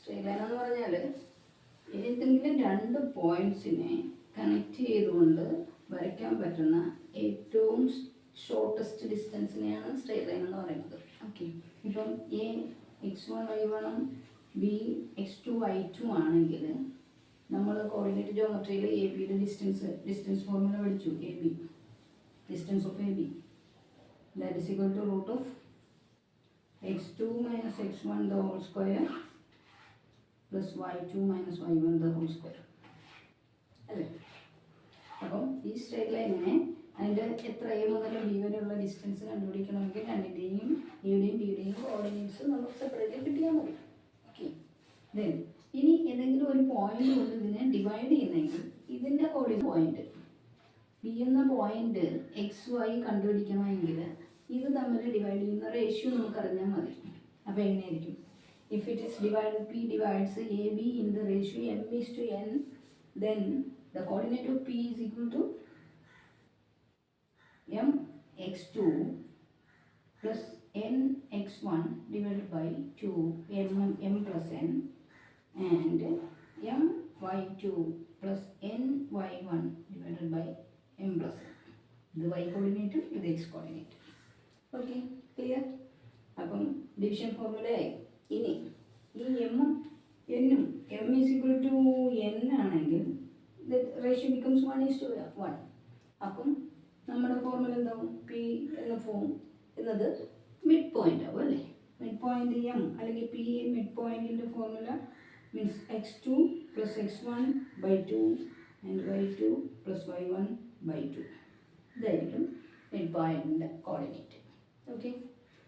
Straight line എന്ന് പറഞ്ഞാൽ ഏതെങ്കിലും രണ്ട് പോയിന്റ്സിനെ കണക്ട് ചെയ്തുകൊണ്ട് വരയ്ക്കാൻ പറ്റുന്ന ഏറ്റവും ഷോർട്ടസ്റ്റ് ഡിസ്റ്റൻസിനെയാണ് സ്ട്രെയിറ്റ് ലൈൻ എന്ന് പറയുന്നത്. ഓക്കെ, ഇപ്പം എ x1y1 ബി x2y2 ആണെങ്കിൽ നമ്മൾ കോർഡിനേറ്റ് ജോമെട്രിയിൽ എ ബിയുടെ ഡിസ്റ്റൻസ് ഫോർമുല പഠിച്ചു. A B distance of A B that is equal to root of x2 minus x1 the whole square plus y2 minus y1 the whole square അല്ലേ. അപ്പം ഈ straight ലൈനിനെ അതിൻ്റെ എത്ര എ മുതൽ ബി വരെയുള്ള ഡിസ്റ്റൻസ് കണ്ടുപിടിക്കണമെങ്കിൽ രണ്ടിൻ്റെയും എയുടെയും ബിയുടെയും കോർഡിനേറ്റ്സ് നമുക്ക് സെപ്പറേറ്റ് കിട്ടിയാൽ മതി. ഓക്കെ, ദെൻ ഇനി ഏതെങ്കിലും ഒരു പോയിന്റ് കൊണ്ട് ഇതിനെ ഡിവൈഡ് ചെയ്യുന്നെങ്കിൽ ഇതിൻ്റെ കോർഡിനേറ്റ് പോയിന്റ് ബി എന്ന പോയിന്റ് എക്സ് വൈ കണ്ടുപിടിക്കണമെങ്കിൽ ഇത് തമ്മിൽ ഡിവൈഡ് ചെയ്യുന്ന റേഷ്യോ നമുക്കറിഞ്ഞാൽ മതി. അപ്പോൾ എങ്ങനെയായിരിക്കും? If it is divide P divides A B in the ratio M is to N, then the coordinate of P is equal to M X two plus N X one divided by two M plus N and M Y two plus N Y one divided by M plus N. ഇത് Y കോർഡിനേറ്റും ഇത് X കോർഡിനേറ്റും. Okay, clear? അപ്പം division ഫോർമുലയായി. ഇനി ഈ എമ്മും എന്നും M is equal to N ആണെങ്കിൽ റേഷ്യോ ബിക്കംസ് 1:1. അപ്പം നമ്മുടെ ഫോർമുല എന്താവും? പി എന്ന ഫോം എന്നത് മിഡ് പോയിന്റ് ആവും അല്ലേ. മിഡ് പോയിന്റ് എം അല്ലെങ്കിൽ പി മിഡ് പോയിന്റിൻ്റെ formula means x2 plus x1/2 and y2 plus y1/2. ഇതായിരിക്കും മിഡ് പോയിന്റിൻ്റെ കോർഡിനേറ്റ്. ഓക്കെ,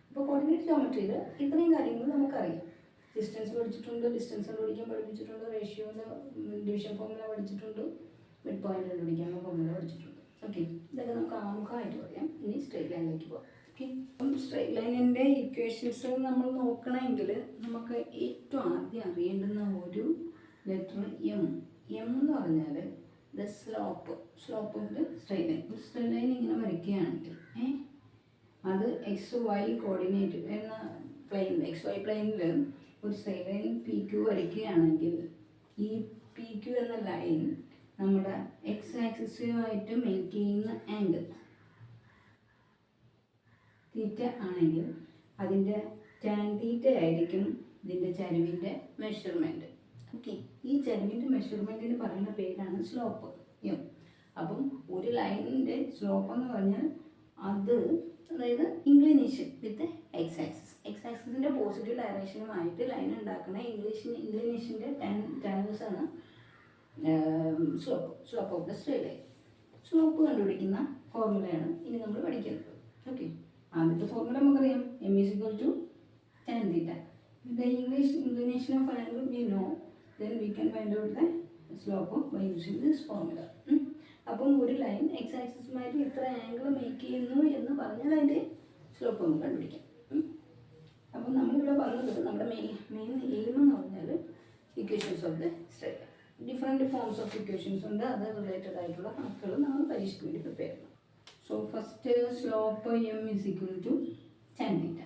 അപ്പോൾ കോർഡിനേറ്റ് ജോമെട്രിയിൽ ഇത്രയും കാര്യങ്ങൾ നമുക്കറിയാം. ഡിസ്റ്റൻസ് പഠിച്ചിട്ടുണ്ട്, ഡിസ്റ്റൻസ് കണ്ടുപിടിക്കാൻ പഠിപ്പിച്ചിട്ടുണ്ട്, റേഷ്യോൻ്റെ ഡിവിഷൻ ഫോർമുല പഠിച്ചിട്ടുണ്ട്, മിഡ് പോയിന്റ് കണ്ടുപിടിക്കാനുള്ള ഫോർമുല പഠിച്ചിട്ടുണ്ട്. ഓക്കെ, ഇതൊക്കെ നമുക്ക് ആമുഖമായിട്ട് പറയാം. ഇനി സ്ട്രെയിറ്റ് ലൈനിലേക്ക് പോകാം. ഓക്കെ, അപ്പം സ്ട്രെയിറ്റ് ലൈനിൻ്റെ ഇക്വേഷൻസ് നമ്മൾ നോക്കണമെങ്കിൽ നമുക്ക് ഏറ്റവും ആദ്യം അറിയേണ്ടുന്ന ഒരു ലെറ്റർ എം. എം എന്ന് പറഞ്ഞാൽ the slope of the straight line. ഒരു സ്ട്രെയിറ്റ് ലൈൻ ഇങ്ങനെ വരയ്ക്കുകയാണെങ്കിൽ അത് എക്സ് വൈ കോർഡിനേറ്റ് എന്ന പ്ലെയിനിൽ എക്സ് വൈ പ്ലെയിനിൽ ഒരു സ്ട്രെയിറ്റ് ലൈൻ പി ക്യു വരയ്ക്കുകയാണെങ്കിൽ ഈ പി ക്യു എന്ന ലൈൻ നമ്മുടെ എക്സ് ആക്സിസുമായിട്ട് മേക്ക് ചെയ്യുന്ന ആംഗിൾ തീറ്റ ആണെങ്കിൽ അതിൻ്റെ ടാൻ തീറ്റ ആയിരിക്കും ഇതിൻ്റെ ചരിവിൻ്റെ മെഷർമെൻറ്റ്. ഓക്കെ, ഈ ചരിവിൻ്റെ മെഷർമെൻറ്റിന് പറയുന്ന പേരാണ് സ്ലോപ്പ് എം. അപ്പം ഒരു ലൈനിൻ്റെ സ്ലോപ്പ് എന്ന് പറഞ്ഞാൽ അത് അതായത് inclination with X axis. X ആക്സിസിൻ്റെ പോസിറ്റീവ് ഡയറക്ഷനുമായിട്ട് ലൈൻ ഉണ്ടാക്കുന്ന ഇൻക്ലിനേഷൻ്റെ ടാൻവേഴ്സാണ് slope of the straight line. Slope കണ്ടുപിടിക്കുന്ന ഫോർമുലയാണ് ഇനി നമ്മൾ പഠിക്കുന്നത്. ഓക്കെ, ആദ്യത്തെ ഫോർമുല നമുക്കറിയാം, M is equal to tan theta. The inclination of angle we know, then we can find out the slope by using this formula. അപ്പം ഒരു line X ആക്സിസുമായിട്ട് ഇത്ര ആംഗിൾ മേക്ക് ചെയ്യുന്നു എന്ന് പറഞ്ഞാൽ അതിൻ്റെ സ്ലോപ്പ് നമുക്ക് കണ്ടുപിടിക്കാം. അപ്പം നമ്മളിവിടെ പറഞ്ഞത് നമ്മുടെ മെയിൻ എയിം എന്ന് പറഞ്ഞാൽ equations of the straight line. Different forms of equations ഉണ്ട്, അത് റിലേറ്റഡ് ആയിട്ടുള്ള കണക്കുകൾ നമ്മൾ പരീക്ഷയ്ക്ക് വേണ്ടി പ്രിപ്പയർ ചെയ്യണം. So first slope M is equal to tan theta.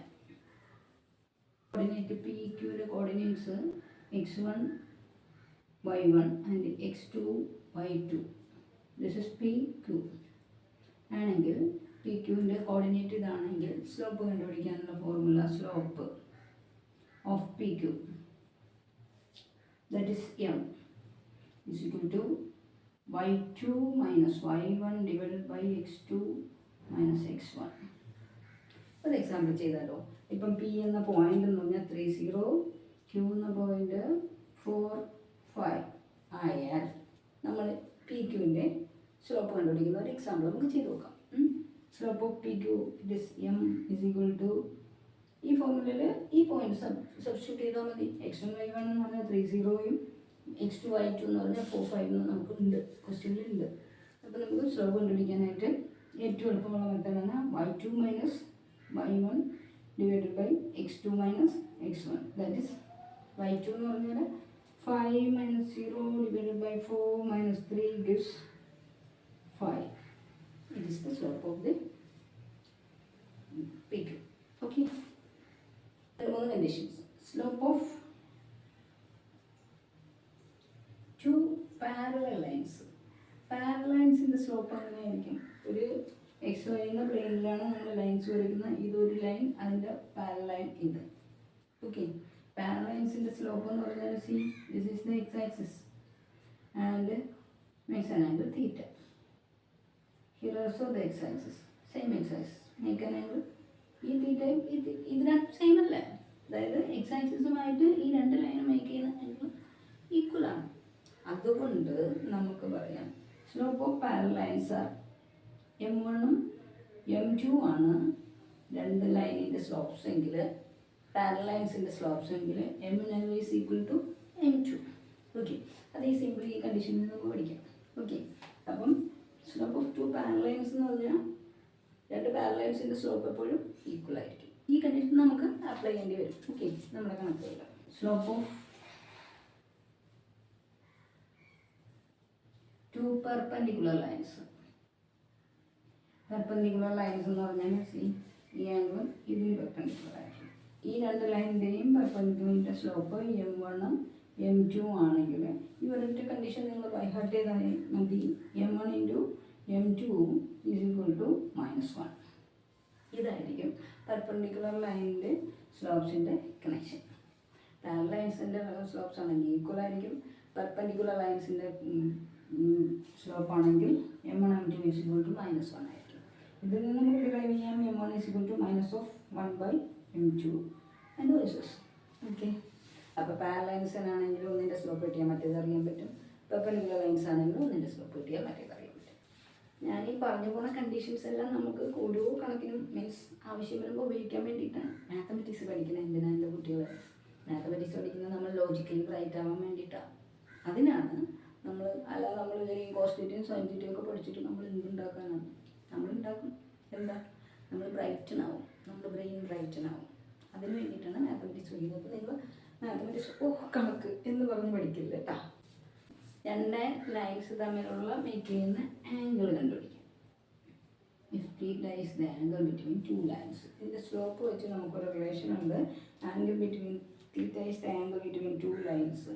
Coordinate P ക്യൂവിൻ്റെ coordinates x1 y1 and x2 y2. This is P Q ആണെങ്കിൽ പി ക്യൂവിൻ്റെ കോർഡിനേറ്റ് ഇതാണെങ്കിൽ സ്ലോപ്പ് കണ്ടുപിടിക്കാനുള്ള formula slope of P Q that is M is equal to y2 minus y1 divided by x2 minus x1. ഒരു example ചെയ്താലോ. ഇപ്പം P എന്ന point എന്ന് പറഞ്ഞാൽ 30, ക്യൂ എന്ന പോയിന്റ് 4, 5 ആയാൽ നമ്മൾ പി ക്യൂവിൻ്റെ സ്ലോപ്പ് കണ്ടുപിടിക്കുന്ന ഒരു എക്സാമ്പിൾ നമുക്ക് ചെയ്ത് നോക്കാം. Slope of P Q it is M is equal to ഈ ഫോർമുലയിൽ ഈ പോയിന്റ് സബ്സ്റ്റിറ്റ്യൂട്ട് ചെയ്താൽ മതി. x1 y1 എന്ന് പറഞ്ഞാൽ 30യും x2 y2 എന്ന് പറഞ്ഞാൽ 4, 5 നമുക്കുണ്ട്, ക്വസ്റ്റ്യനിലുണ്ട്. അപ്പോൾ നമുക്ക് സ്ലോപ്പ് കണ്ടുപിടിക്കാനായിട്ട് ഏറ്റവും എളുപ്പമുള്ള മെത്തേഡാണ് y2 minus y1 divided by x2 minus x1. That is y2 എന്ന് പറഞ്ഞാൽ 5 minus 0 divided by 4 minus 3 gives 5. It is the slope of the PQ. Okay, 3 conditions. Slope of parallel lines. Parallel ലൈൻസിൻ്റെ slope എങ്ങനെയായിരിക്കും? ഒരു X Y എന്ന പ്ലെയിനിലാണ് നമ്മൾ lines വരയ്ക്കുന്നത്. ഇതൊരു line, അതിൻ്റെ പാരലൽ ലൈൻ ഇത്. ഓക്കെ, പാരലൽ ലൈൻസിൻ്റെ സ്ലോപ്പ് എന്ന് പറഞ്ഞാൽ see this is the X axis and makes an angle theta. Here also the X axis, same X axis, make an angle. ഈ തീറ്റയും ഇതിനാണ് സെയിം അല്ലേ? അതായത് എക്സ് ആക്സിസുമായിട്ട് ഈ രണ്ട് ലൈനും മേക്ക് ചെയ്യുന്ന ആംഗിൾ ഈക്വലാണ്. അതുകൊണ്ട് നമുക്ക് പറയാം slope of parallel lines are M1ഉം M2 ആണ് രണ്ട് ലൈനിൻ്റെ സ്ലോപ്സ് എങ്കിൽ, പാരലൽ ലൈൻസിൻ്റെ സ്ലോപ്സ് എങ്കിൽ M1 is equal to M2. Okay, അത് ഈ സിമ്പിൾ ഈ കണ്ടീഷനിൽ നമുക്ക് പഠിക്കാം. ഓക്കെ, അപ്പം slope of to parallel lines എന്ന് പറഞ്ഞാൽ രണ്ട് പാരലൽ ലൈൻസിൻ്റെ സ്ലോപ്പ് എപ്പോഴും ഈക്വൽ ആയിരിക്കും. ഈ കണ്ടീഷൻ നമുക്ക് അപ്ലൈ ചെയ്യേണ്ടി വരും. ഓക്കെ, നമ്മുടെ കണക്കില്ല. Slope of two perpendicular lines. Perpendicular lines എന്ന് പറഞ്ഞാൽ സി ഈ ആംഗിളും ഇതിന് പെർപെൻഡിക്കുലർ ആയിരിക്കും. ഈ രണ്ട് ലൈനിൻ്റെയും പെർപെൻഡിക്കുലറിൻ്റെ സ്ലോപ്പ് M1ഉം M2 ആണെങ്കിൽ ഈ ഒരൊറ്റ കണ്ടീഷൻ നിങ്ങൾ ബൈഹാർട്ട് ചെയ്താൽ മതി. M1 × M2 is equal to -1. ഇതായിരിക്കും പെർപെൻഡിക്കുലർ ലൈനിൻ്റെ സ്ലോപ്സിൻ്റെ കണക്ഷൻ. പാരലൽ ലൈൻസിൻ്റെ സ്ലോപ്സ് ആണെങ്കിൽ ഈക്വൽ ആയിരിക്കും. പെർപെൻഡിക്കുലർ ലൈൻസിൻ്റെ സ്ലോപ്പ് ആണെങ്കിൽ M1 M2 is equal to -1 ആയിരിക്കും. ഇതിൽ നിന്ന് നമുക്ക് ഡിറൈവ് ചെയ്യാം M1 is equal to -1/M2 and വൈസസ്. ഓക്കെ, അപ്പോൾ പാരലൽ ലൈൻസിനാണെങ്കിൽ ഒന്നിൻ്റെ സ്ലോപ്പ് കിട്ടിയാൽ മറ്റേത് അറിയാൻ പറ്റും. പെർപെൻഡിക്കുലർ ലൈൻസ് ആണെങ്കിൽ ഒന്നിൻ്റെ സ്ലോപ്പ് കിട്ടിയാൽ മറ്റേത് അറിയാൻ പറ്റും. ഞാൻ ഈ പറഞ്ഞു പോണ കണ്ടീഷൻസ് എല്ലാം നമുക്ക് ഓരോ കണക്കിനും മീൻസ് ആവശ്യം വരുമ്പോൾ ഉപയോഗിക്കാൻ വേണ്ടിയിട്ടാണ്. മാത്തമെറ്റിക്സ് പഠിക്കുന്നത് എന്തിനാണ് എൻ്റെ കുട്ടികൾ? മാത്തമെറ്റിക്സ് പഠിക്കുന്നത് നമ്മൾ ലോജിക്കലി റൈറ്റ് ആവാൻ വേണ്ടിയിട്ടാണ്. അതിനാണ് നമ്മൾ, അല്ലാതെ നമ്മൾ ഈ കോസ്റ്റിറ്റിയും സയൻറ്റിറ്റിയും ഒക്കെ പഠിച്ചിട്ട് നമ്മൾ എന്തുണ്ടാക്കാനാണ്? നമ്മളുണ്ടാക്കും എന്താ? നമ്മൾ ബ്രൈറ്റനാവും, നമ്മുടെ ബ്രെയിൻ ബ്രൈറ്റനാവും. അതിന് വേണ്ടിയിട്ടാണ് മാത്തമെറ്റിക്സ് പഠിക്കുന്നത്. അപ്പോൾ നിങ്ങൾ മാത്തമെറ്റിക്സ് കണക്ക് എന്ന് പറഞ്ഞ് പഠിക്കില്ല കേട്ടോ. രണ്ട് ലൈൻസ് തമ്മിലുള്ള മേക്ക് ചെയ്യുന്ന ആംഗിൾ കണ്ടുപിടിക്കാം. If theta is the angle between two lines. ഇതിൻ്റെ സ്ലോപ്പ് വെച്ച് നമുക്കൊരു റിലേഷൻ ഉണ്ട്. Angle between theta is the angle between two lines.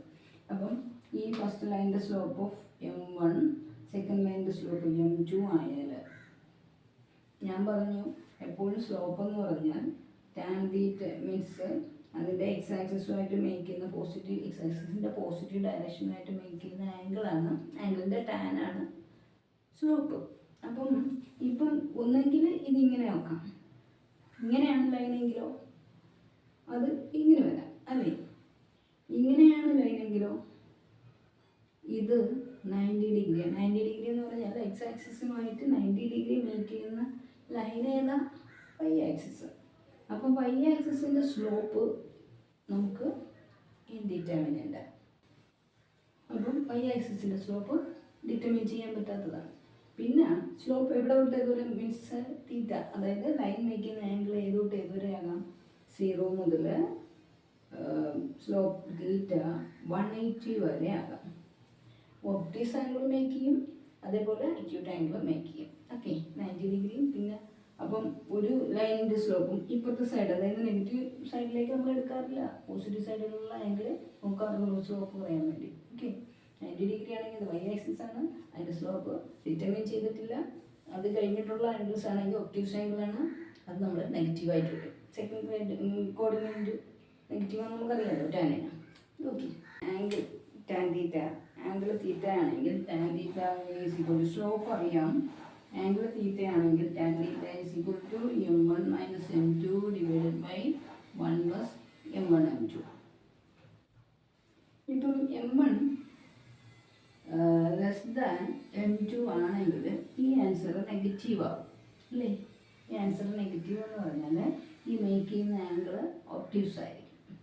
അപ്പം ഈ ഫസ്റ്റ് ലൈനിൻ്റെ സ്ലോപ്പ് ഓഫ് M1, സെക്കൻഡ് ലൈനിൻ്റെ സ്ലോപ്പ് M2 ആയാൽ ഞാൻ പറഞ്ഞു എപ്പോഴും സ്ലോപ്പ് എന്ന് പറഞ്ഞാൽ ടാൻ തീറ്റ മീൻസ് അതിൻ്റെ എക്സ് ആക്സിസുമായിട്ട് മേക്ക് ചെയ്യുന്ന പോസിറ്റീവ്, എക്സ് ആക്സിസിൻ്റെ പോസിറ്റീവ് ഡയറക്ഷനായിട്ട് മേക്ക് ചെയ്യുന്ന ആംഗിളാണ്, ആംഗിളിൻ്റെ ടാനാണ് സ്ലോപ്പ്. അപ്പം ഇപ്പം ഒന്നെങ്കിൽ ഇതിങ്ങനെ നോക്കാം, ഇങ്ങനെയാണ് ലൈനെങ്കിലോ അത് ഇങ്ങനെ വരാം അല്ലേ? ഇങ്ങനെയാണ് ലൈനെങ്കിലോ ഇത് 90 ഡിഗ്രിയാണ്. 90 ഡിഗ്രി എന്ന് പറഞ്ഞാൽ എക്സ് ആക്സിസുമായിട്ട് 90 ഡിഗ്രി മേക്ക് ചെയ്യുന്ന ലൈൻ ഏതാ? Y axis. അപ്പം വൈ ആക്സിസിൻ്റെ സ്ലോപ്പ് നമുക്ക് ഇൻഡിറ്റർമിനൻ്റ്. അപ്പം വൈ ആക്സിസിൻ്റെ സ്ലോപ്പ് ഡിറ്റർമിൻ ചെയ്യാൻ പറ്റാത്തതാണ്. പിന്നെ സ്ലോപ്പ് എവിടെ തൊട്ട് ഏതുവരെ മീൻസ് തീറ്റ, അതായത് ലൈൻ മേക്ക് ചെയ്യുന്ന ആംഗിൾ ഏതോട്ട് ഏതുവരെ ആകാം? 0 മുതൽ സ്ലോപ്പ് തീറ്റ 180 വരെ ആകാം. ഒബ്റ്റീസ് ആംഗിൾ മേക്ക് ചെയ്യും, അതേപോലെ അക്യൂട്ട് ആംഗിൾ മേക്ക് ചെയ്യും. ഓക്കെ, 90 ഡിഗ്രിയും. പിന്നെ അപ്പം ഒരു ലൈനിൻ്റെ സ്ലോപ്പും ഇപ്പോഴത്തെ സൈഡ്, അതായത് നെഗറ്റീവ് സൈഡിലേക്ക് നമ്മൾ എടുക്കാറില്ല, പോസിറ്റീവ് സൈഡിലുള്ള ആംഗിൾ നോക്കാറുള്ള സ്ലോപ്പ് പറയാൻ വേണ്ടി. ഓക്കെ, 90 ഡിഗ്രി ആണെങ്കിൽ ഇത് വൈ ആക്സിസ് ആണ്, അതിൻ്റെ സ്ലോപ്പ് ഡിറ്റർമിൻ ചെയ്തിട്ടില്ല. അത് കഴിഞ്ഞിട്ടുള്ള ആംഗിൾസ് ആണെങ്കിൽ ഒബ്റ്റീവ് ആംഗിളാണ്, അത് നമ്മൾ നെഗറ്റീവായിട്ട് വരും. സെക്കൻഡ് കോർഡിനേറ്റ് നെഗറ്റീവാണ് നമുക്കറിയാമല്ലോ, ടാനിന്. Okay, angle tan theta, angle theta ആണെങ്കിൽ tan theta is equal to slope അറിയാം. ആംഗിൾ തീറ്റ ആണെങ്കിൽ tan theta is equal to M1 - M2 divided by 1 + M1 M2. ഇപ്പം M1 ലെസ് ദാൻ M2 ആണെങ്കിൽ ഈ answer negative ആവും അല്ലേ? ഈ answer negative എന്ന് പറഞ്ഞാൽ ഈ മേക്ക് ചെയ്യുന്ന ആംഗിൾ ഒബ്റ്റ്യൂസ് ആയിരിക്കും,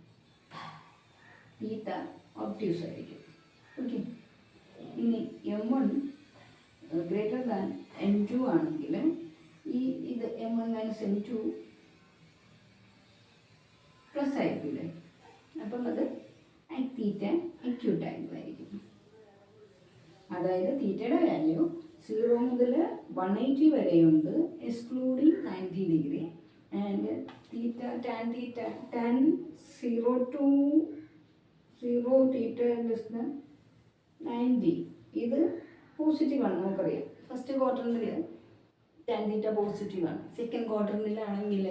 തീറ്റ ഒബ്റ്റ്യൂസ് ആയിരിക്കും. ഓക്കെ, ഇനി M1 ഗ്രേറ്റർ ദാൻ M2 ആണെങ്കിൽ ഇത് M1 - M2 പ്ലസ് ആയിരിക്കില്ലേ? അപ്പം അത് തീറ്റ അക്യൂട്ട് ആംഗിൾ ആയിരിക്കും. അതായത് തീറ്റയുടെ വാല്യൂ 0 മുതൽ 180 വരെയുണ്ട്, excluding 90 degree. And theta tan 0 to 0 theta less than 90 ഇത് പോസിറ്റീവാണ് നമുക്കറിയാം. ഫസ്റ്റ് ക്വാഡ്രൻറ്റിൽ ടാൻ തീറ്റ പോസിറ്റീവാണ്. സെക്കൻഡ് ക്വാഡ്രൻറ്റിലാണെങ്കിൽ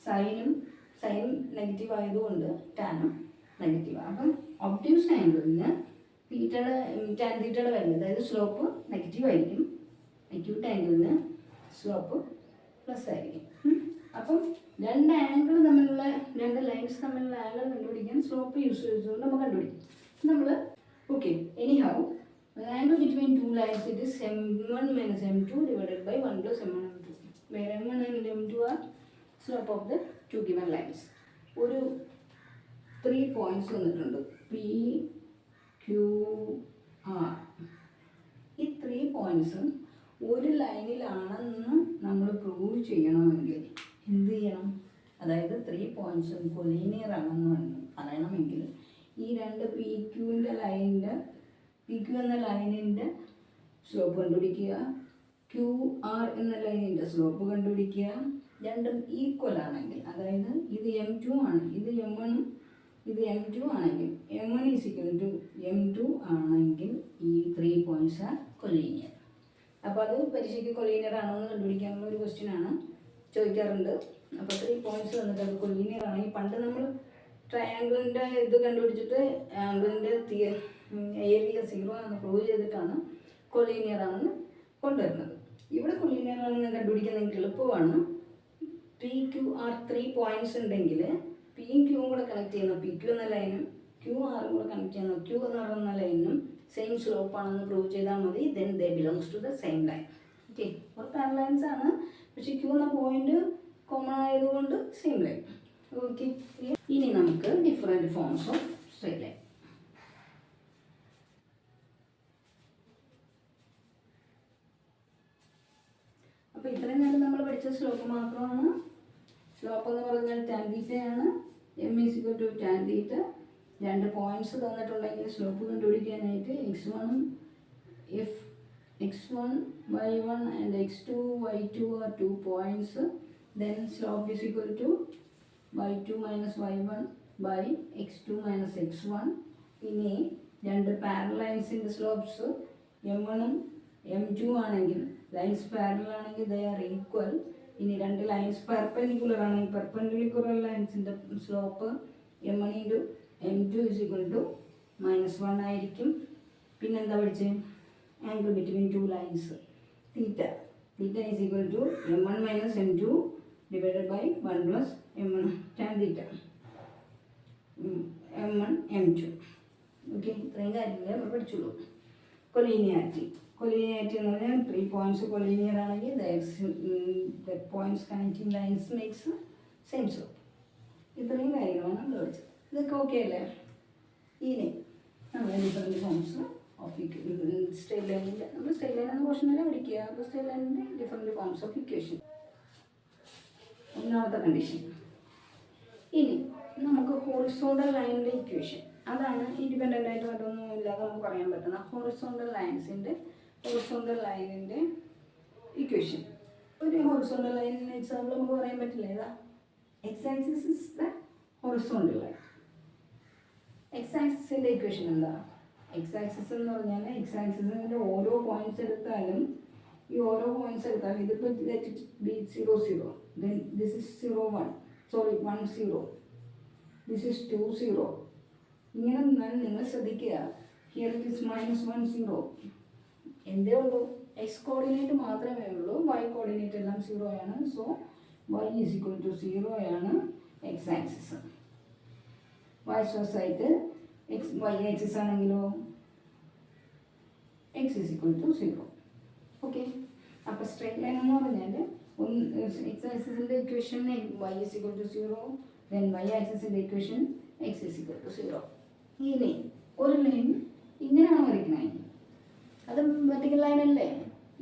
സൈൻ നെഗറ്റീവ് ആയതുകൊണ്ട് ടാനും നെഗറ്റീവാണ്. അപ്പം ഒബ്റ്റ്യൂസ് ആംഗിളിന് ടാൻ തീറ്റയുടെ വാല്യൂ, അതായത് സ്ലോപ്പ് നെഗറ്റീവ് ആയിരിക്കും. അക്യൂട്ട് ആംഗിളിന് സ്ലോപ്പ് പ്ലസ് ആയിരിക്കും. അപ്പം രണ്ട് ലൈൻസ് തമ്മിലുള്ള ആംഗിൾ കണ്ടുപിടിക്കാൻ സ്ലോപ്പ് യൂസ് ചെയ്തുകൊണ്ട് നമുക്ക് കണ്ടുപിടിക്കും. നമ്മൾ okay, anyhow the angle between two lines, it is m1 minus m2 divided by 1 plus m1 m2, where m1 and m2 are slope of the two given lines. ഒരു 3 points വന്നിട്ടുണ്ട്, P, Q, R. ഈ 3 points ഒരു ലൈനിലാണെന്ന് നമ്മൾ prove ചെയ്യണമെങ്കിൽ എന്ത് ചെയ്യണം? അതായത് 3 points collinear ആണെന്ന് പറയണമെങ്കിൽ ഈ രണ്ട് PQ എന്ന ലൈനിൻ്റെ സ്ലോപ്പ് കണ്ടുപിടിക്കുക, QR എന്ന ലൈനിൻ്റെ സ്ലോപ്പ് കണ്ടുപിടിക്കുക. രണ്ടും ഈക്വൽ ആണെങ്കിൽ, അതായത് ഇത് m2 ആണ്, ഇത് m1, ഇത് m2 ആണെങ്കിൽ m1 = m2 ആണെങ്കിൽ ഈ 3 points ആർ കൊലീനിയർ. അപ്പോൾ അത് പരീക്ഷയ്ക്ക് കൊലീനിയർ ആണോ എന്ന് കണ്ടുപിടിക്കാനുള്ള ഒരു ക്വസ്റ്റ്യൻ ആണ്, ചോദിക്കാറുണ്ട്. അപ്പോൾ 3 points വന്നിട്ട് അത് കൊലീനിയർ ആണെങ്കിൽ, പണ്ട് നമ്മൾ ട്രയാങ്കിളിൻ്റെ ഇത് കണ്ടുപിടിച്ചിട്ട് ആംഗിളിൻ്റെ ഏരിയ 0 എന്ന് പ്രൂവ് ചെയ്തിട്ടാണ് കൊലീനിയർ ആണെന്ന് കൊണ്ടുവരുന്നത്. ഇവിടെ കൊലീനിയർ ആണെന്ന് കണ്ടുപിടിക്കാൻ നിങ്ങൾക്ക് എളുപ്പമാണ്. PQR 3 points ഉണ്ടെങ്കിൽ പിയും ക്യൂവും കൂടെ കണക്ട് ചെയ്യുന്ന PQ എന്ന ലൈനും QR കൂടെ കണക്ട് ചെയ്യുന്ന QR എന്ന ലൈനും സെയിം സ്ലോപ്പ് ആണെന്ന് പ്രൂവ് ചെയ്താൽ മതി. Then they belongs to the same line. Okay, ഒരു പാരലൈൻസ് ആണ്, പക്ഷേ Q എന്ന പോയിന്റ് കോമൺ ആയതുകൊണ്ട് സെയിം ലൈൻ. ഓക്കെ, ഇനി നമുക്ക് different forms of straight line. അപ്പോൾ ഇത്രയും നേരം നമ്മൾ പഠിച്ച സ്ലോപ്പ് മാത്രമാണ്. സ്ലോപ്പ് എന്ന് പറഞ്ഞാൽ ടാൻ തീറ്റയാണ്. m = tan theta. രണ്ട് പോയിന്റ്സ് തന്നിട്ടുണ്ടെങ്കിൽ സ്ലോപ്പ് കണ്ടുപിടിക്കാനായിട്ട് if x1 y1 and x2 y2 are 2 points, then slope is equal to y2 minus y1 by x2 minus x1. ഇനി രണ്ട് പാരലൈൻസിൻ്റെ സ്ലോപ്സ് m1 ഉം m2 ആണെങ്കിൽ, ലൈൻസ് പാരലൽ ആണെങ്കിൽ they are equal. ഇനി രണ്ട് ലൈൻസ് പെർപെൻഡിക്കുലർ ആണെങ്കിൽ perpendicular ലൈൻസിൻ്റെ slope m1 × m2 = -1 ആയിരിക്കും. പിന്നെന്താ പഠിച്ചത്? Angle between two lines theta is equal to m1 minus m2 divided by 1 plus m1 tan theta m1 m2. Okay, ഇത്രയും കാര്യങ്ങൾ നമ്മൾ പഠിച്ചുള്ളൂ. കൊലീനിയാരിറ്റി എന്ന് പറഞ്ഞാൽ 3 points കൊലീനിയർ ആണെങ്കിൽ the points connecting lines makes same slope. ഇത്രയും കാര്യങ്ങളാണ് നമ്മൾ പഠിച്ചത്. ഇതൊക്കെ ഓക്കെ അല്ലേ? ഇനി നമ്മൾ ഡിഫറെൻറ്റ് ഫോംസ് ഓഫ് സ്ട്രെയിറ്റ് ലൈനിൻ്റെ, നമ്മൾ സ്ട്രെയിറ്റ് ലൈൻ എന്ന പോർഷനല്ലേ പഠിക്കുക. അപ്പോൾ സ്ട്രെയിറ്റ് ലൈനിൻ്റെ ഡിഫറെൻറ്റ് ഫോംസ് ഓഫ് ഇക്വേഷൻ, ഒന്നാമത്തെ കണ്ടീഷൻ. ഇനി നമുക്ക് ഹോറിസോണ്ടൽ ലൈനിൻ്റെ ഇക്വേഷൻ, അതാണ് ഇൻഡിപെൻഡൻ്റ് ആയിട്ട് അതൊന്നും ഇല്ലാതെ നമുക്ക് പറയാൻ പറ്റുന്ന ഹോറിസോണ്ടൽ ലൈനിൻ്റെ ഇക്വേഷൻ. ഒരു ഹോറിസോണ്ടൽ ലൈനിൻ്റെ എക്സാമ്പിൾ നമുക്ക് പറയാൻ പറ്റില്ല. ഏതാ? X axis is the horizontal line. X ആക്സിസിൻ്റെ ഇക്വേഷൻ എന്താ? എക്സ് ആക്സിസ് എന്ന് പറഞ്ഞാൽ എക്സ് ആക്സിസിൻ്റെ ഓരോ പോയിന്റ്സ് എടുത്താലും ഇതിപ്പോൾ let it be 0 0, then this is 0 1, sorry 1 0, this is 2 0. ഇങ്ങനെ നിങ്ങൾ ശ്രദ്ധിക്കുക. Here it is -1 0. എന്തേ ഉള്ളൂ? എക്സ് കോർഡിനേറ്റ് മാത്രമേ ഉള്ളൂ, വൈ കോർഡിനേറ്റ് എല്ലാം 0 ആണ്. സോ y = 0 ആണ് എക്സ് ആക്സിസ്. വൈസ് വേഴ്സായിട്ട് വൈ ആക്സിസ് ആണെങ്കിലോ x = 0. ഓക്കെ, അപ്പോൾ സ്ട്രെയിറ്റ് ലൈൻ എന്ന് പറഞ്ഞാൽ എക്സ് ആക്സിസിൻ്റെ ഇക്വേഷൻ y = 0, ദെൻ വൈ ആക്സിസിൻ്റെ ഇക്വേഷൻ x = 0. ഇനി ഒരു ലൈൻ ഇങ്ങനെയാണ് വരയ്ക്കുന്നത്, അത് വെർട്ടിക്കൽ ലൈൻ അല്ലേ?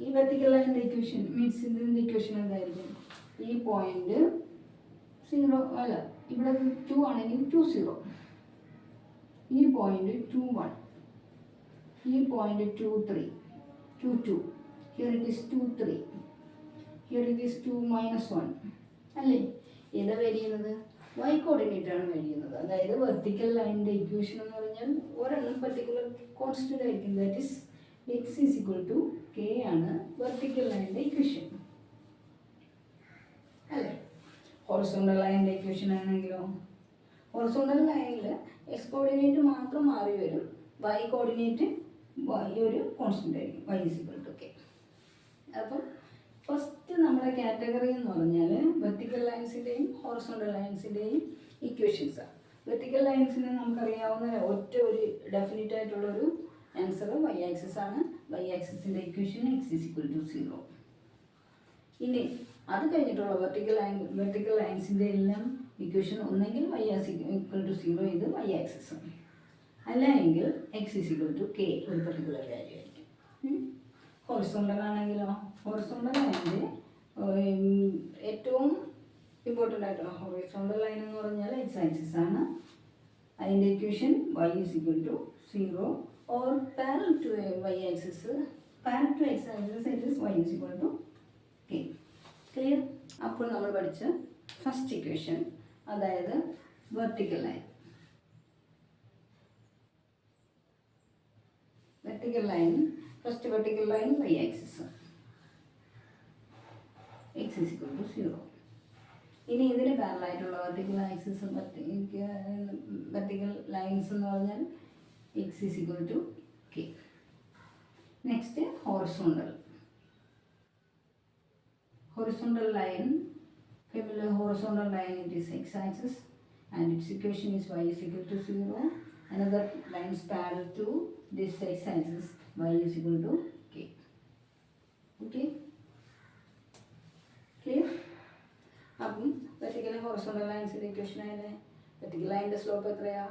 ഈ വെർട്ടിക്കൽ ലൈനിൻ്റെ ഇക്വേഷൻ മീൻസ് ഇതിൻ്റെ ഇക്വേഷൻ എന്തായിരിക്കും? ഈ പോയിന്റ് 0 അല്ല, ഇവിടെ 2 ആണെങ്കിൽ 2 0, ഈ പോയിന്റ് 2 1, ഈ point 2 3, 2 2, here it is 2 3, here it is 2 -1 അല്ലേ? ഏതാ വേരി ചെയ്യുന്നത്? വൈ കോർഡിനേറ്റ് ആണ് വേരി ചെയ്യുന്നത്. അതായത് വെർട്ടിക്കൽ ലൈനിൻ്റെ ഇക്വേഷൻ എന്ന് പറഞ്ഞാൽ ഒരെണ്ണം പെർട്ടിക്കുലർ കോൺസ്റ്റന്റ് ആയിരിക്കും, that is x is equal to K ആണ് വെർട്ടിക്കൽ ലൈനിൻ്റെ ഇക്വേഷൻ അല്ലേ. ഹൊറിസോണ്ടൽ ലൈനിൻ്റെ ഇക്വേഷൻ ആണെങ്കിലോ, ഹൊറിസോണ്ടൽ ലൈനിൽ എക്സ് കോർഡിനേറ്റ് മാത്രം മാറി വരും, വൈ കോർഡിനേറ്റ് ഒരു കോൺസ്റ്റൻ്റ് ആയിരിക്കും, y is equal to K. അപ്പം ഫസ്റ്റ് നമ്മുടെ കാറ്റഗറി എന്ന് പറഞ്ഞാൽ വെർട്ടിക്കൽ ലൈൻസിൻ്റെയും ഹൊറിസോണ്ടൽ ലൈൻസിൻ്റെയും ഇക്വേഷൻസാണ്. വെർട്ടിക്കൽ ലൈൻസിന് നമുക്കറിയാവുന്ന ഒറ്റ ഒരു ഡെഫിനിറ്റ് ആയിട്ടുള്ളൊരു ആൻസർ വൈ ആക്സിസ് ആണ്. വൈ ആക്സിസിൻ്റെ equation x is equal to 0. ഇനി അത് കഴിഞ്ഞിട്ടുള്ള വെർട്ടിക്കൽ ലൈൻസിൻ്റെ എല്ലാം ഇക്വേഷൻ ഒന്നെങ്കിൽ വൈ ആസ് ഈക്വൽ ടു 0 ഇത് വൈ ആക്സിസ്, അല്ലെങ്കിൽ X is equal to K ഒരു പെർട്ടിക്കുലർ വാല്യൂ ആയിരിക്കും. ഹൊറിസോണ്ടൽ ആണെങ്കിലോ, ഹൊറിസോണ്ടൽ ലൈനിൻ്റെ ഏറ്റവും ഇമ്പോർട്ടൻ്റ് ആയിട്ടുള്ള ഹൊറിസോണ്ടൽ ലൈൻ എന്ന് പറഞ്ഞാൽ എക്സ് ആക്സിസ് ആണ്. അതിൻ്റെ equation Y is equal to 0 or parallel to Y axis, parallel to X axis it is Y is equal to K. Clear? അപ്പോൾ നമ്മൾ പഠിച്ച ഫസ്റ്റ് ഇക്വേഷൻ, അതായത് vertical line. First vertical line Y axis, X is equal to 0. ഇനി ഇതിന് പാരലായിട്ടുള്ള vertical axis vertical lines എന്ന് പറഞ്ഞാൽ X is equal to K. Next horizontal line, familiar horizontal line, it is x axis and its equation is y is equal to 0. Another lines parallel to this x axis, y is equal to k. Okay, clear? അപ്പം vertical horizontal ലൈൻസിൻ്റെ equation ആയാലേ vertical ലൈനിൻ്റെ slope എത്രയാ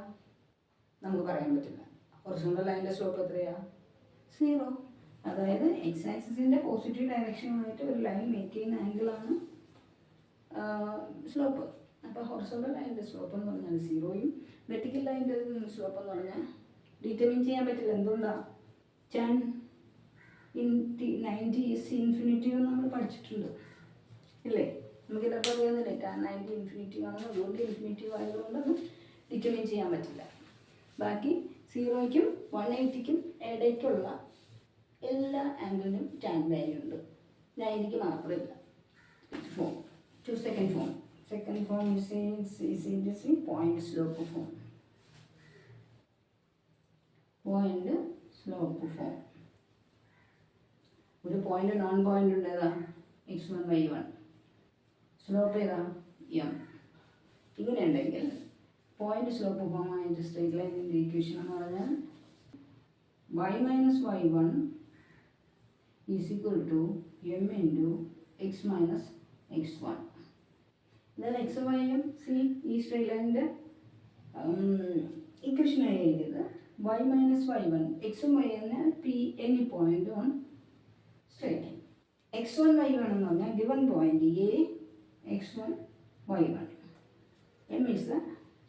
നമുക്ക് പറയാൻ പറ്റില്ല. Horizontal ലൈനിൻ്റെ slope എത്രയാ? 0. അതായത് X ആക്സിസിൻ്റെ പോസിറ്റീവ് ഡയറക്ഷനുമായിട്ട് ഒരു ലൈൻ മേക്ക് ചെയ്യുന്ന ആംഗിളാണ് സ്ലോപ്പ്. അപ്പോൾ ഹൊറിസോണ്ടൽ ലൈനിൻ്റെ സ്ലോപ്പ് എന്ന് പറഞ്ഞാൽ 0യും വെർട്ടിക്കൽ ലൈനിൻ്റെ സ്ലോപ്പ് എന്ന് പറഞ്ഞാൽ ഡിറ്റർമിൻ ചെയ്യാൻ പറ്റില്ല. എന്തുകൊണ്ടാണ്? tan 90 is ഇൻഫിനിറ്റി എന്ന് നമ്മൾ പഠിച്ചിട്ടുണ്ട് ഇല്ലേ? നമുക്ക് ഇതൊക്കെ അറിയുന്നില്ലേ, tan 90 ഇൻഫിനിറ്റി ആണെന്ന്. അതുകൊണ്ട് ഇൻഫിനിറ്റി ആയതുകൊണ്ട് അത് ഡിറ്റർമിൻ ചെയ്യാൻ പറ്റില്ല. ബാക്കി 0യ്ക്കും 180ക്കും ഇടയ്ക്കുള്ള എല്ലാ ആംഗിളിനും ടാൻ വാല്യൂ ഉണ്ട്, 90ക്ക് മാത്രമില്ല. Form two second form is point slope form. ഒരു പോയിന്റ് നോൺ പോയിന്റ് ഉണ്ട്, ഏതാ? x1 y1. സ്ലോപ്പ് ഏതാ? m. ഇങ്ങനെ ഉണ്ടെങ്കിൽ പോയിന്റ് സ്ലോപ്പ് ഫോം ആയിട്ട് സ്ട്രേറ്റ് ലൈനിൻ്റെ ഇക്വേഷൻ എന്ന് പറഞ്ഞാൽ y minus y1 is equal to m into x minus x1. Then x y m, see ഈ സ്ട്രേറ്റ് ലൈനിൻ്റെ ഇക്വേഷനായി എഴുതിയത് y minus y1, x y എന്ന p any point on straight line. x1 y1 എന്ന് പറഞ്ഞാൽ given point a x1 y1. m is the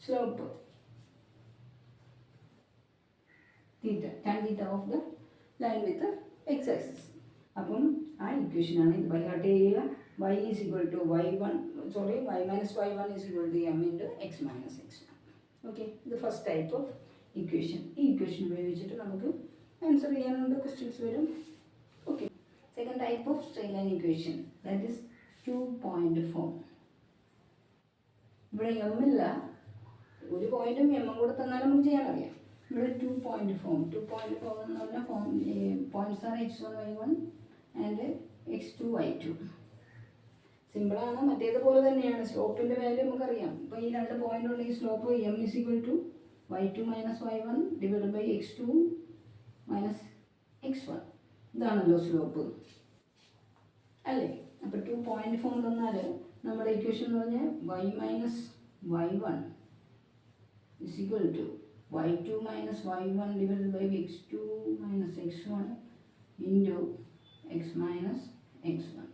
slope theta, tan theta of the line with the x axis. അപ്പം ആ ഇക്വേഷനാണ് ഇത് by heart ചെയ്യുക. y is equal to y minus y1 is equal to m into X minus x1. Okay, ഇത് first type of equation. ഈ equation ഉപയോഗിച്ചിട്ട് നമുക്ക് answer ചെയ്യാനുള്ള ക്വസ്റ്റ്യൻസ് വരും. Okay, second type of straight line equation, that is 2 point form. ഇവിടെ m ഇല്ല, ഒരു പോയിന്റും m കൂടെ തന്നാലും നമുക്ക് ചെയ്യാൻ അറിയാം. ഇവിടെ 2 point ഫോം എന്ന് പറഞ്ഞാൽ പോയിന്റ്സ് ആണ് x1 y1 and x2 y2. സിമ്പിളാണ്, മറ്റേതുപോലെ തന്നെയാണ്. സ്ലോപ്പിൻ്റെ വാല്യൂ നമുക്കറിയാം. ഇപ്പോൾ ഈ രണ്ട് പോയിന്റ് ഉണ്ടെങ്കിൽ slope m is equal to y2 minus y1 divide by x2 minus x1. ഇതാണല്ലോ സ്ലോപ്പ് അല്ലേ? അപ്പോൾ 2 point ഫോം തന്നാൽ നമ്മുടെ ഇക്വേഷൻ എന്ന് പറഞ്ഞാൽ y minus y1 is equal to y2 minus y1 divided by x2 minus x1 into x minus x1.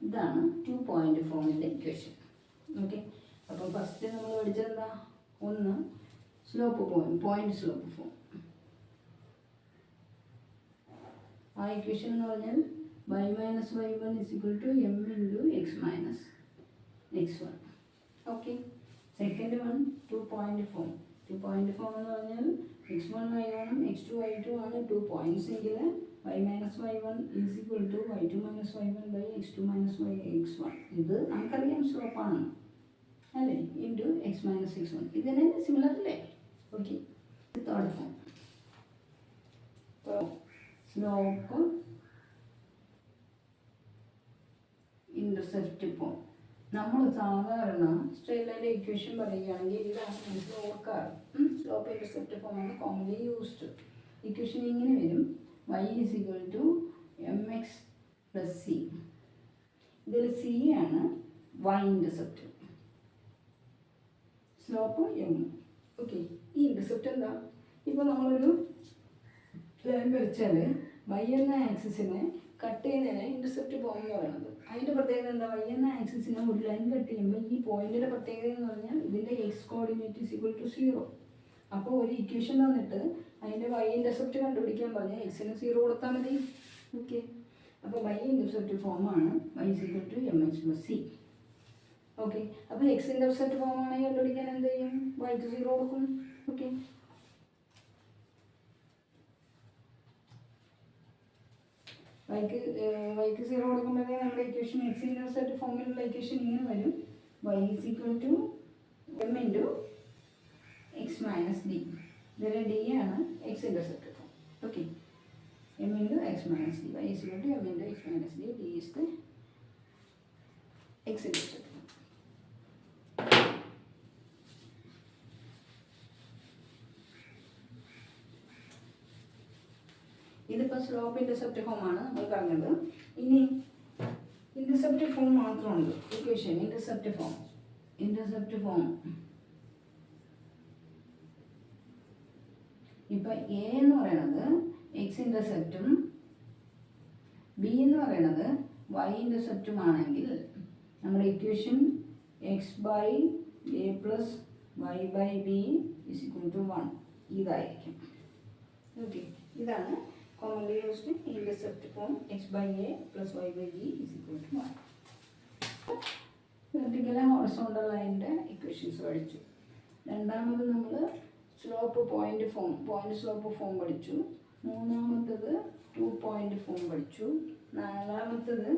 ഇതാണ് 2 point ഫോമിൻ്റെ equation. Okay, അപ്പം ഫസ്റ്റ് നമ്മൾ പഠിച്ചത് എന്താ? ഒന്ന് സ്ലോപ്പ് പോയിന്റ് സ്ലോപ്പ് ഫോം. ആ ഇക്വേഷൻ എന്ന് പറഞ്ഞാൽ y minus y1 is equal to m into X minus x1. Okay, second one 2 point form. Two point form എന്ന് പറഞ്ഞാൽ x1 y1 x2 y2 ആണ് 2 പോയിന്റ്സ് എങ്കിൽ y minus y1 is equal to y2 minus y1 by x2 minus x1. ഇത് നമുക്കറിയാം സ്ലോപ്പാണ് അല്ലേ, into X minus x1. ഇതിന് similar അല്ലേ? Okay, third form. Slope intercept form. നമ്മൾ സാധാരണ സ്ട്രെയിറ്റ് ലൈൻ്റെ ഇക്വേഷൻ പറയുകയാണെങ്കിൽ ഇതാണ് നമുക്ക് ഓർക്കാറ്. സ്ലോപ്പ് ഇന്റർസെപ്റ്റ് ഫോം ആണ് കോമൺലി യൂസ്ഡ്. ഇക്വേഷൻ ഇങ്ങനെ വരും: y is equal to mx plus c. ഇതിൽ c ആണ് y intercept, slope m. Okay, ഈ ഇന്റർസെപ്റ്റ് എന്താ? ഇപ്പോൾ നമ്മളൊരു ലൈൻ വരച്ചാൽ y എന്ന ആക്സിസിനെ കട്ട് ചെയ്യുന്നതിന് ഇന്റർസെപ്റ്റ് ഫോം എന്ന് പറയുന്നത്. അതിൻ്റെ പ്രത്യേകത എന്താ? y എന്ന ആക്സിസിനെ ഒരു ലൈൻ കട്ട് ചെയ്യുമ്പോൾ ഈ പോയിന്റിൻ്റെ പ്രത്യേകത എന്ന് പറഞ്ഞാൽ ഇതിൻ്റെ X coordinate is equal to 0. അപ്പോൾ ഒരു ഇക്വേഷൻ തന്നിട്ട് അതിൻ്റെ y ഇന്റർസെപ്റ്റ് കണ്ടുപിടിക്കാൻ പറഞ്ഞാൽ എക്സിന് 0 കൊടുത്താൽ മതി. ഓക്കെ, അപ്പോൾ y ഇന്റർസെപ്റ്റ് ഫോമാണ് y is equal to mx plus c. Okay, അപ്പോൾ എക്സ് ഇന്റർസെപ്റ്റ് ഫോമാണെങ്കിൽ കണ്ടുപിടിക്കാൻ എന്ത് ചെയ്യും? yക്ക് 0 കൊടുക്കും. ഓക്കെ, വൈക്ക് 0 കൊടുക്കുമ്പോഴേ നമ്മുടെ ഇക്വേഷൻ എക്സ് ഇന്റർസെപ്റ്റ് ഫോമിലുള്ള ഇക്വേഷൻ ഇങ്ങനെ വരും: y is equal to m into X minus D. ഇതിൽ ഡി ആണ് x intercept form. Okay, m into X minus D. y is equal to m into X minus D. D is the x intercept form. ഇതിപ്പോൾ slope intercept form ആണ് നമ്മൾ പറഞ്ഞത്. ഇനി intercept form മാത്രമുണ്ട് equation. Intercept form ഇപ്പം A എന്ന് പറയുന്നത് X ഇന്റർസെപ്റ്റും B എന്ന് പറയുന്നത് വൈ ഇന്റർസെപ്റ്റും ആണെങ്കിൽ നമ്മുടെ equation X by A plus Y by B is equal to 1 ഇതായിരിക്കും. ഓക്കെ, ഇതാണ് commonly used intercept form: x by a plus y by b is equal to 1. Vertical horizontal ലൈനിൻ്റെ equations പഠിച്ചു. രണ്ടാമത് നമ്മൾ സ്ലോപ്പ് പോയിന്റ് സ്ലോപ്പ് ഫോം പഠിച്ചു. മൂന്നാമത്തത് 2 point form പഠിച്ചു. നാലാമത്തത്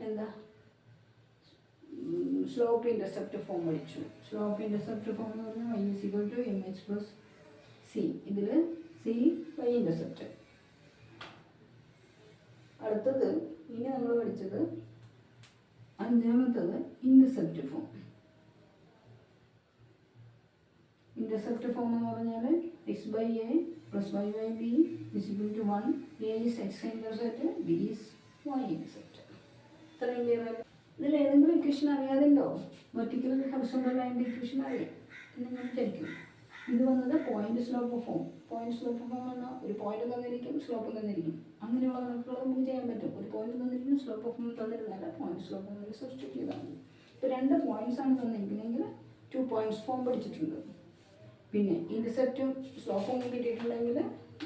എന്താ? സ്ലോപ്പ് ഇന്റർസെപ്റ്റ് ഫോം പഠിച്ചു. സ്ലോപ്പ് ഇന്റർസെപ്റ്റ് ഫോം എന്ന് പറഞ്ഞാൽ y is equal to mx plus c. ഇതിൽ c y ഇന്റർസെപ്റ്റ്. അടുത്തത് ഇനി നമ്മൾ പഠിച്ചത് അഞ്ചാമത്തത് ഇന്റർസെപ്റ്റ് ഫോം. ഇന്റർസെപ്റ്റ് ഫോം എന്ന് പറഞ്ഞാൽ X by A plus Y by B is equal to 1. A is X intercept, B is Y intercept. ഇത്രയും clear. ഇതിൽ ഏതെങ്കിലും ഇക്വേഷൻ അറിയാതുണ്ടോ? വെർട്ടിക്കൽ ഹൊറിസോണ്ടൽ ലൈനിൻ്റെ ഇക്വേഷൻ അറിയാം എന്ന് ഞാൻ വിചാരിക്കും. ഇത് വന്നത് point slope form. Point slope form എന്നാൽ ഒരു പോയിന്റ് തന്നിരിക്കും, സ്ലോപ്പ് തന്നിരിക്കും. അങ്ങനെയുള്ള കണക്കുകൾ നമുക്ക് ചെയ്യാൻ പറ്റും. ഒരു പോയിന്റ് തന്നിരിക്കും, സ്ലോപ്പ് ഫോം തന്നിരുന്നില്ല, പോയിന്റ് സ്ലോപ്പ് ഫോമിൽ സബ്സ്റ്റിറ്റ്യൂട്ട് ചെയ്താൽ മതി. ഇപ്പോൾ 2 പോയിന്റ്സ് ആണ് തന്നിരിക്കുന്നതെങ്കിൽ 2 പോയിന്റ്സ് ഫോം പഠിച്ചിട്ടുണ്ട്. പിന്നെ ഇന്റർസെപ്റ്റും സ്ലോപ്പ് ഫോം കിട്ടിയിട്ടുണ്ടെങ്കിൽ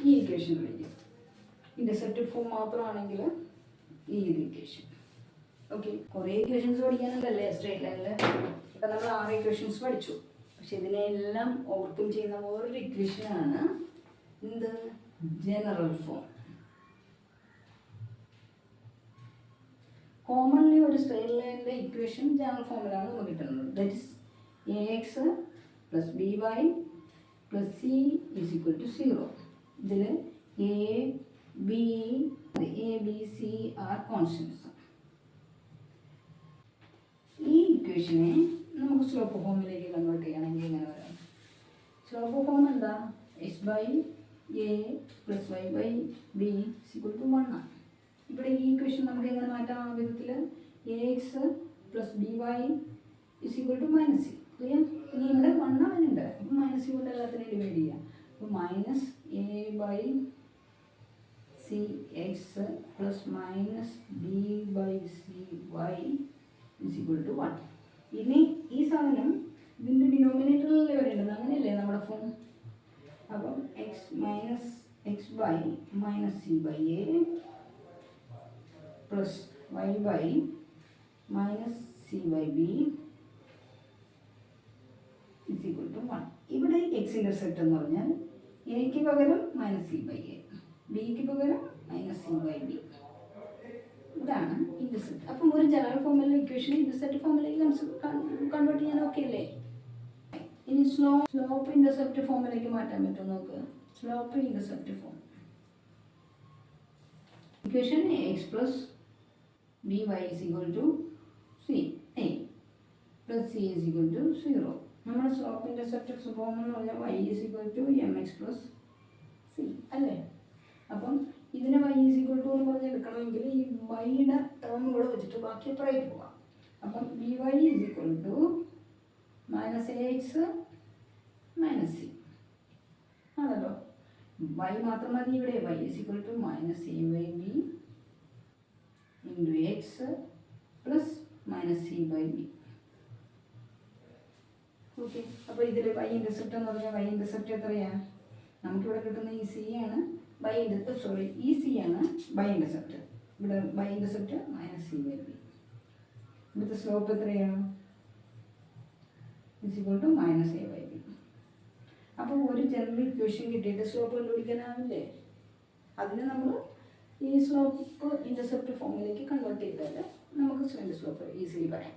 ഈ ഇക്വേഷനിലേക്ക്. ഇന്റർസെപ്റ്റ് ഫോം മാത്രമാണെങ്കിൽ ഈ ഇക്വേഷൻ. ഓക്കെ, കുറേ ഇക്വേഷൻസ് പഠിക്കാനുണ്ടല്ലേ സ്ട്രേറ്റ് ലൈനിൽ. ഇപ്പം നമ്മൾ 6 ഇക്വേഷൻസ് പഠിച്ചു. പക്ഷെ ഇതിനെല്ലാം ഓവർകം ചെയ്യുന്ന വേറൊരു ഇക്വേഷനാണ് എന്ത്? General form. കോമൺലി ഒരു സ്ട്രെയിറ്റ് ലൈനിൻ്റെ ഇക്വേഷൻ ജനറൽ ഫോമിലാണ് നമുക്ക് കിട്ടുന്നത്. That is ax plus B Y plus C is equal to 0. ഇതിൽ A B C are constants. ഈ ഇക്വേഷനെ നമുക്ക് സ്ലോപ്പ് ഫോമിലേക്ക് കൺവേർട്ട് ചെയ്യണമെങ്കിൽ എങ്ങനെ വരാം? സ്ലോപ്പ് ഫോം എന്താ? X by A plus Y by B equal to 1 ആണ്. ഇവിടെ ഈ ഇക്വേഷൻ നമുക്ക് എങ്ങനെ മാറ്റാം? ആ വിധത്തിൽ A X plus B Y equal to minus C. Clear? ഇനി ഇവിടെ 1 അവനുണ്ട്, അപ്പം മൈനസ് സി കൊണ്ട് എല്ലാത്തിനെയും ഡിവൈഡ് ചെയ്യാം. അപ്പോൾ minus A by C X plus minus B by C Y equal to 1. ഇനി ഈ സാധനം ഇതിൻ്റെ ഡിനോമിനേറ്ററിലല്ലേ വരേണ്ടത്, അങ്ങനെയല്ലേ നമ്മുടെ ഫോം? അപ്പം X by minus C by A plus Y by minus C by B is equal to 1. ഇവിടെ എക്സ് ഇൻ്റർസെപ്റ്റ് എന്ന് പറഞ്ഞാൽ എക്ക് പകരം -c/a, ബിക്ക് പകരം -c/b. ഇതാണ് ഇൻ്റർസെപ്റ്റ്. അപ്പം ഒരു ജനറൽ ഫോമിലെ ഇക്വേഷൻ ഇൻ്റർസെപ്റ്റ് ഫോമിലേക്ക് കൺവേർട്ട് ചെയ്യാൻ ഓക്കെ അല്ലേ? ഇനി സ്ലോപ്പ് ഇൻ്റർസെപ്റ്റ് ഫോമിലേക്ക് മാറ്റാൻ പറ്റും നോക്ക്. Slope intercept form equation X plus B Y is equal to C A plus C is equal to 0. നമ്മുടെ സ്ലോപ്പ് ഇൻ്റർസെപ്റ്റ് ഫോം എന്ന് പറഞ്ഞാൽ Y is equal to M X plus C അല്ലേ? അപ്പം ഇതിനെ വൈ ഇസ് ഈക്വൽ ടു എന്ന് പറഞ്ഞ് എടുക്കണമെങ്കിൽ ഈ വൈയുടെ ടേം കൂടെ വെച്ചിട്ട് ബാക്കി അപ്പുറത്തേക്ക് പോവാം. അപ്പം B Y is equal to -ax - c ആണല്ലോ. വൈ മാത്രം മതി ഇവിടെ. Y is equal to -a/b into X plus -c/b. ഓക്കെ. അപ്പോൾ ഇതിൽ വൈ ഇൻ്റർസെപ്റ്റ് എന്ന് പറഞ്ഞാൽ വൈ ഇൻ്റർസെപ്റ്റ് എത്രയാണ്? നമുക്കിവിടെ കിട്ടുന്ന ഈ സി ആണ് ഈ സി ആണ് ബൈ ഇൻ്റർസെപ്റ്റ്. ഇവിടെ ബൈ ഇൻ്റർസെപ്റ്റ് -c/b. ഇവിടുത്തെ സ്ലോപ്പ് എത്രയാണ്? = -a/b. അപ്പോൾ ഒരു ജനറൽ ഇക്വേഷൻ കിട്ടിയിട്ട് സ്ലോപ്പ് കണ്ടുപിടിക്കാനാവില്ലേ? അതിന് നമ്മൾ ഈ സ്ലോപ്പ് ഇൻ്റർസെപ്റ്റ് ഫോമിലേക്ക് കൺവേർട്ട് ചെയ്താൽ നമുക്ക് സ്ലോപ്പ് ഈസിലി പറയാം.